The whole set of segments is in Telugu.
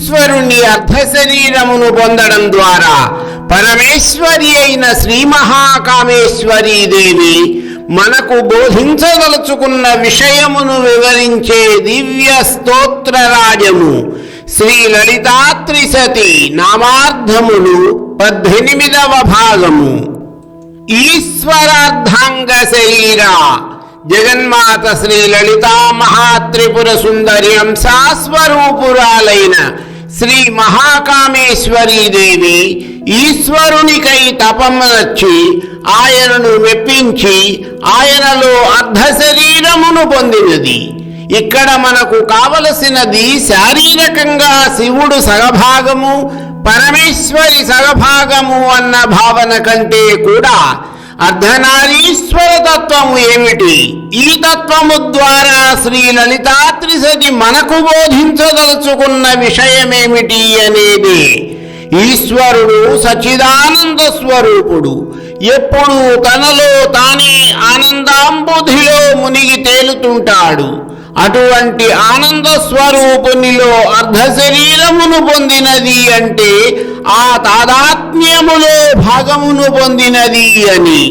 ఈశ్వరుని అర్ధశరీరమును పొందడం ద్వారా పరమేశ్వరి అయిన శ్రీ మహాకామేశ్వరీ దేవి మనకు బోధించదలుచుకున్న విషయమును వివరించే దివ్య స్తోత్రరాజము శ్రీ లలితాత్రిశతి నామార్థములు 18వ భాగము. ఈశ్వరార్ధాంగ శరీర జగన్మాత శ్రీ లలితా మహాత్రిపుర సుందరి అంశాస్వరూపురాలైన శ్రీ మహాకామేశ్వరీ దేవి ఈశ్వరునికై తపమనర్చి ఆయనను మెప్పించి ఆయనలో అర్ధశరీరమును పొందినది. ఇక్కడ మనకు కావలసినది శారీరకంగా శివుడు సగభాగము పరమేశ్వరి సగభాగము అన్న భావన కంటే కూడా అర్ధనారీశ్వర తత్వము ఏమిటి, ఈ తత్వము ద్వారా శ్రీ లలితాత్రిశతి మనకు బోధించదలుచుకున్న విషయమేమిటి అనేది. ఈశ్వరుడు సచ్చిదానంద స్వరూపుడు. ఎప్పుడూ తనలో తానే ఆనందాంబుధిలో మునిగి తేలుతుంటాడు. అటువంటి ఆనంద స్వరూపునిలో అర్ధశరీరమును పొందినది అంటే ఆ తాదాత్మ్యములో భాగమును పొందినది అని.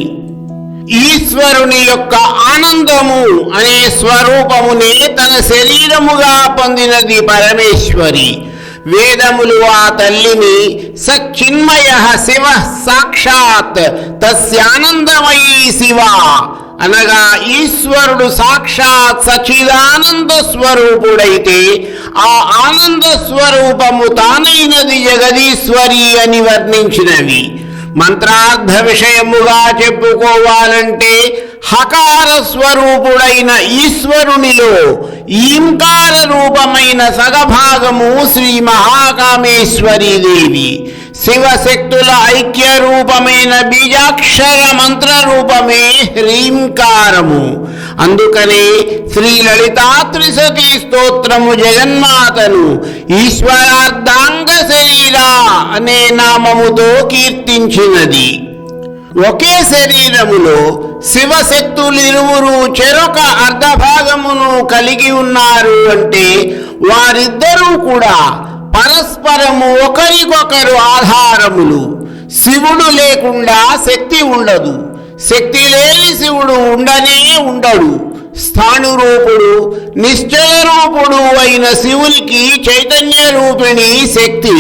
ఈశ్వరుని యొక్క ఆనందము అనే స్వరూపమునే తన శరీరముగా పొందినది పరమేశ్వరి. వేదములు ఆ తల్లిని సచ్చిన్మయ శివ సాక్షాత్ తస్యానందమయీ శివ అనగా ఈశ్వరుడు సాక్షాత్ సచిదానంద స్వరూపుడైతే ఆ ఆనంద స్వరూపము తానైనది జగదీశ్వరి అని వర్ణించినవి. మంత్రార్థ విషయముగా చెప్పుకోవాలంటే హకార స్వరూపుడైన ఈశ్వరునిలో ఈంకార రూపమైన సగభాగము శ్రీ మహాకామేశ్వరీ దేవి. శివశక్తుల ఐక్య రూపమైన బీజాక్షర మంత్ర రూపమే హ్రీంకారము. అందుకనే శ్రీ లలితాత్రిశతి స్తోత్రము జగన్మాతను ఈశ్వరార్ధాంగ శరీర అనే నామముతో కీర్తించినది. ఒకే శరీరములో శివశక్తులిరువురు చెరొక అర్ధభాగమును కలిగి ఉన్నారు అంటే వారిద్దరూ కూడా పరస్పరము ఒకరికొకరు ఆధారములు. శివుడు లేకుండా శక్తి ఉండదు, శక్తి లేని శివుడు ఉండనే ఉండడు. స్థాణురూపుడు నిశ్చల రూపుడు అయిన శివునికి చైతన్య రూపిణి శక్తి.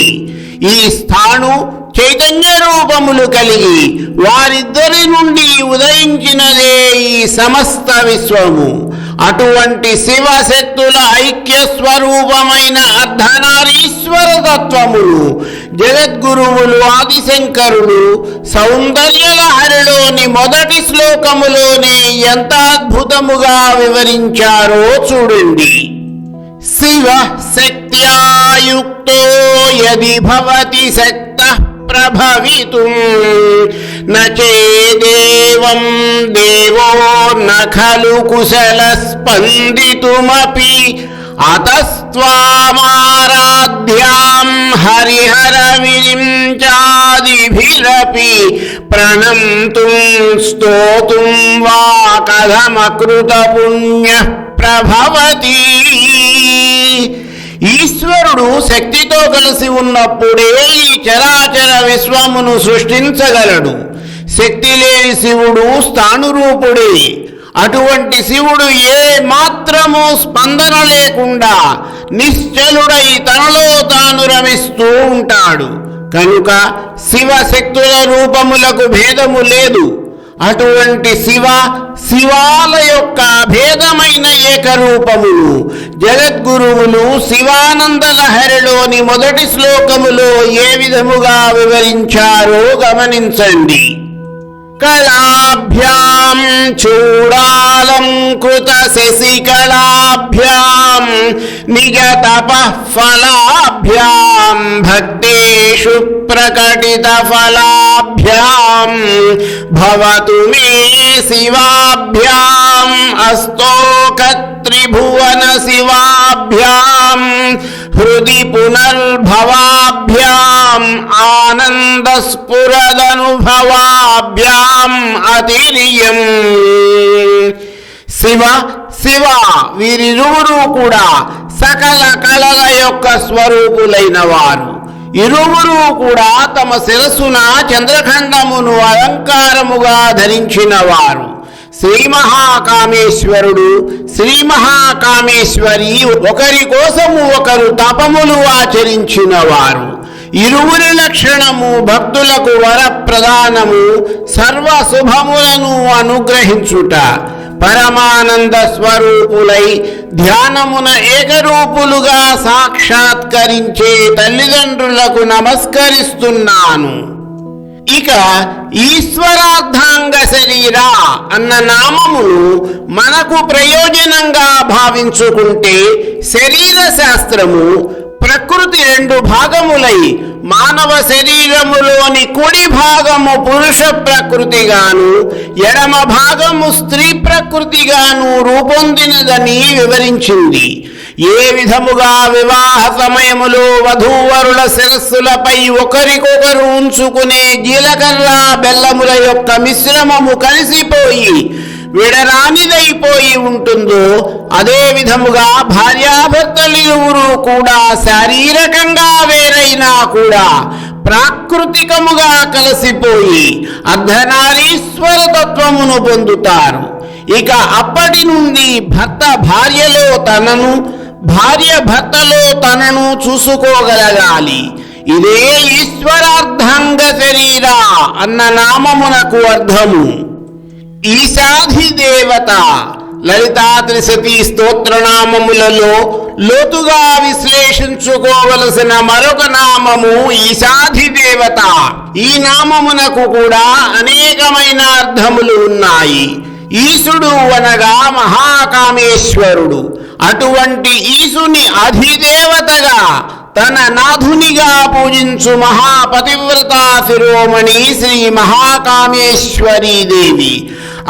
ఈ స్థాణు చైతన్య రూపములు కలిగి వారిద్దరి నుండి ఉదయించినదే ఈ సమస్త విశ్వము. అటువంటి శివశక్తుల ఐక్య స్వరూపమైన అర్ధనారీశ్వర తత్వమును జగద్గురువులు ఆదిశంకరులు సౌందర్యలహరిలోని మొదటి శ్లోకములోనే ఎంత అద్భుతముగా వివరించారో చూడండి. శివ శక్త్యాయుక్తో యది భవతి శక్తః ప్రభవితుం న చేదేవం దేవో న ఖలు కుశల స్పందితుమపి అతస్త్వామారాధ్యాం హరిహర విరించాదిభిరపి ప్రణంతుం స్తోతుం వా కథమకృత పుణ్య ప్రభవతి. ఈశ్వరుడు శక్తితో కలిసి ఉన్నప్పుడే ఈ చరాచర విశ్వమును సృష్టించగలడు. శక్తి లేని శివుడు స్థాణురూపుడే. అటువంటి శివుడు ఏ మాత్రము స్పందన లేకుండా నిశ్చలుడై తనలో తాను రమిస్తూ ఉంటాడు. కనుక శివశక్తుల రూపములకు భేదము లేదు. అటువంటి శివాల యొక్క భేదమైన ఏకరూపమును జగద్గురువులు శివానంద లహరిలోని మొదటి శ్లోకములో ఏ విధముగా వివరించారో గమనించండి. కళాభ్యాం చూడాలంకృత శశికళాభ్యాం నిజ తపః ఫలాభ్యాం భక్తేషు ప్రకటిత ఫలాభ్యాం భవతు మే శివాభ్యాం అస్తోక త్రిభువన శివాభ్యాం హృది పునర్భవాభ్యాం ఆనందస్ఫురదనుభవాభ్యాం అతిరియం. శివ శివ వీరిరువురు కూడా సకల కళల యొక్క స్వరూపులైన వారు. ఇరువురు కూడా తమ శిరస్సున చంద్రఖండమును అలంకారముగా ధరించిన వారు. శ్రీ మహాకామేశ్వరుడు, శ్రీ మహాకామేశ్వరి ఒకరి కోసము ఒకరు తపములు ఆచరించిన వారు. ఇరువురి లక్షణము భక్తులకు వరప్రదానము, సర్వ శుభములను అనుగ్రహించుట. పరమానంద స్వరూపులై ధ్యానమున ఏకరూపులుగా సాక్షాత్కరించే తల్లిదండ్రులకు నమస్కరిస్తున్నాను. ఇక ఈశ్వరార్ధాంగ శరీర అన్న నామమును మనకు ప్రయోజనంగా భావించుకుంటే, శరీర శాస్త్రము ప్రకృతి రెండు భాగములై మానవ శరీరములోని కుడి భాగము పురుష ప్రకృతిగాను, ఎడమ భాగము స్త్రీ ప్రకృతిగాను రూపొందినదని వివరించింది. ఏ విధముగా వివాహ సమయములో వధూవరుల శిరస్సులపై ఒకరికొకరు ఉంచుకునే జీలకర్ర బెల్లముల యొక్క మిశ్రమము కలిసిపోయి విడరానిదైపోయి ఉంటుందో, అదే విధముగా భార్యాభర్తలిరువురు కూడా శారీరకంగా వేరైనా కూడా ప్రాకృతికముగా కలిసిపోయి అర్ధనారీశ్వర తత్వమును పొందుతారు. ఇక అప్పటి నుండి భర్త భార్యలో తనను, భార్య భర్తలో తనను చూసుకోగలగాలి. ఇదే ఈశ్వరార్ధాంగ శరీర అన్న నామమునకు అర్థము. ఈశాధిదేవత లలితా త్రిశతి స్తోత్రనామములలో లోతుగా విశ్లేషించుకోవలసిన మరొక నామము ఈశాధిదేవత. ఈ నామమునకు కూడా అనేకమైన అర్థములు ఉన్నాయి. ఈశుడు అనగా మహాకామేశ్వరుడు. అటువంటి ఈశుని అధిదేవతగా తన నాథునిగా పూజించు మహాపతివ్రత శిరోమణి శ్రీ మహాకామేశ్వరీ దేవి.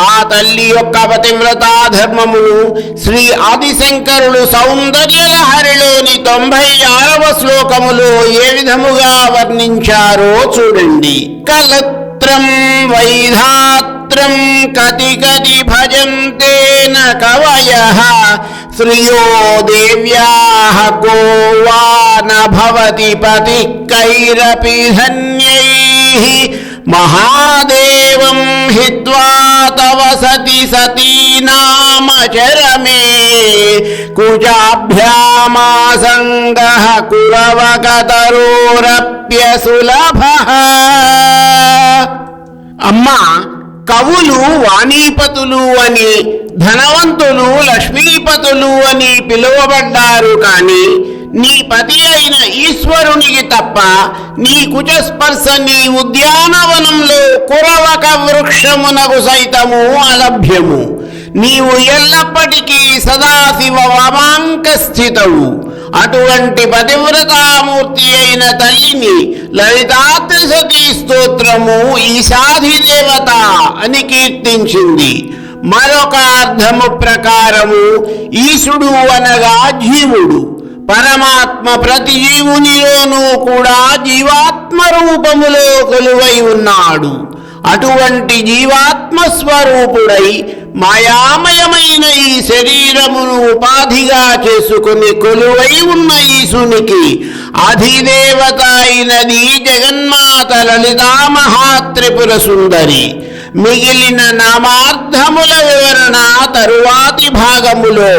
ఆ తల్లి యొక్క పతివ్రతా ధర్మమును శ్రీ ఆదిశంకరుడు సౌందర్యలహరిలోని 96వ శ్లోకములో ఏ విధముగా వర్ణించారో చూడండి. కలత్రం వైధాత్రం కతి కతి భజంతే న కవయః శ్రియో దేవ్యాః గోవా న భవతి పతికైరపి ధన్యైః మహాదేవం హిత్వా తవ సతి సతీనామచరమే కుజాభ్యామాసంగః కురవకతరోరప్యసులభః. అమ్మా, కవులు వాణీపతులు అని, ధనవంతులు లక్ష్మీపతులు అని పిలువబడ్డారు. కానీ నీ పతి అయిన ఈశ్వరునికి తప్ప నీ కుచస్పర్శ నీ ఉద్యానవనంలో కురవక వృక్షమునకు సైతము అలభ్యము. నీవు ఎల్లప్పటికీ సదాశివ వామాంక స్థితవు. అటువంటి పతివ్రతామూర్తి అయిన తల్లిని లలితా త్రిశతి స్తోత్రము ఈశాధిదేవత అని కీర్తించింది. మరొక అర్థము ప్రకారము ఈశుడు అనగా జీవుడు. పరమాత్మ ప్రతి జీవునిలోనూ కూడా జీవాత్మ రూపములో కొలువై ఉన్నాడు. అటువంటి జీవాత్మ స్వరూపుడై మాయామయమైన ఈ శరీరమును ఉపాధిగా చేసుకుని కొలువై ఉన్న ఈశునికి అధిదేవత అయినది జగన్మాత లలితా మహాత్రిపుర సుందరి. మిగిలిన నామార్థముల వివరణ తరువాతి భాగములో.